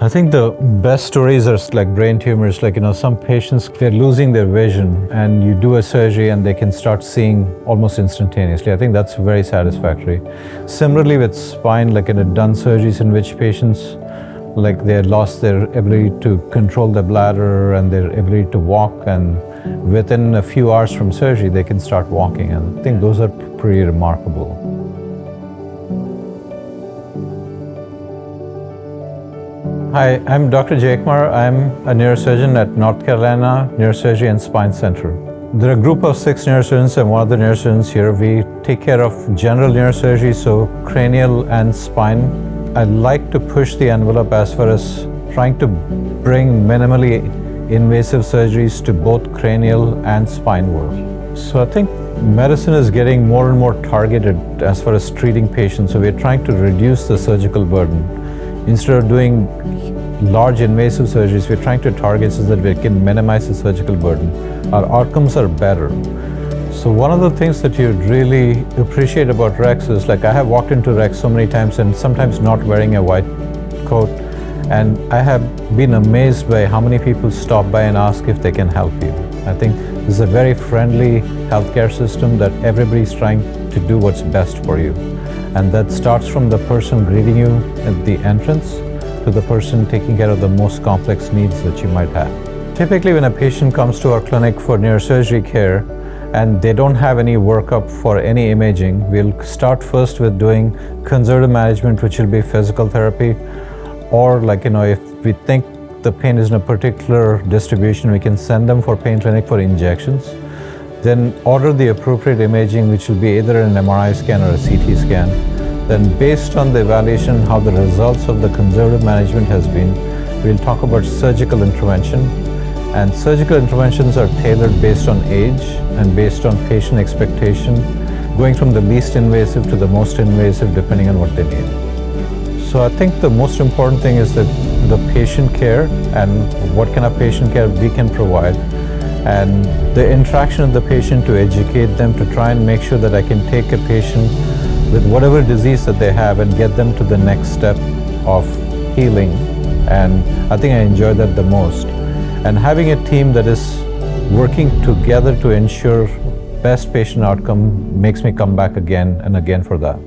I think the best stories are like brain tumors, like, some patients, they're losing their vision and you do a surgery and they can start seeing almost instantaneously. I think that's very satisfactory. Similarly with spine, like done surgeries in which patients, like they lost their ability to control the bladder and their ability to walk, and within a few hours from surgery, they can start walking. And I think those are pretty remarkable. Hi, I'm Dr. Jaikumar. I'm a neurosurgeon at North Carolina Neurosurgery and Spine Center. There are a group of 6 neurosurgeons. I'm one of the neurosurgeons here. We take care of general neurosurgery, so cranial and spine. I like to push the envelope as far as trying to bring minimally invasive surgeries to both cranial and spine world. So I think medicine is getting more and more targeted as far as treating patients. So we're trying to reduce the surgical burden. Instead of doing large invasive surgeries, we're trying to target so that we can minimize the surgical burden. Our outcomes are better. So one of the things that you really appreciate about Rex is, like, I have walked into Rex so many times and sometimes not wearing a white coat, and I have been amazed by how many people stop by and ask if they can help you. I think this is a very friendly healthcare system that everybody's trying to do what's best for you. And that starts from the person greeting you at the entrance to the person taking care of the most complex needs that you might have. Typically, when a patient comes to our clinic for neurosurgery care and they don't have any workup for any imaging, we'll start first with doing conservative management, which will be physical therapy, or if we think the pain is in a particular distribution, we can send them for pain clinic for injections. Then order the appropriate imaging, which will be either an MRI scan or a CT scan. Then based on the evaluation, how the results of the conservative management has been, we'll talk about surgical intervention. And surgical interventions are tailored based on age and based on patient expectation, going from the least invasive to the most invasive depending on what they need. So I think the most important thing is that the patient care and what kind of patient care we can provide, and the interaction of the patient to educate them, to try and make sure that I can take a patient with whatever disease that they have and get them to the next step of healing. And I think I enjoy that the most. And having a team that is working together to ensure best patient outcome makes me come back again and again for that.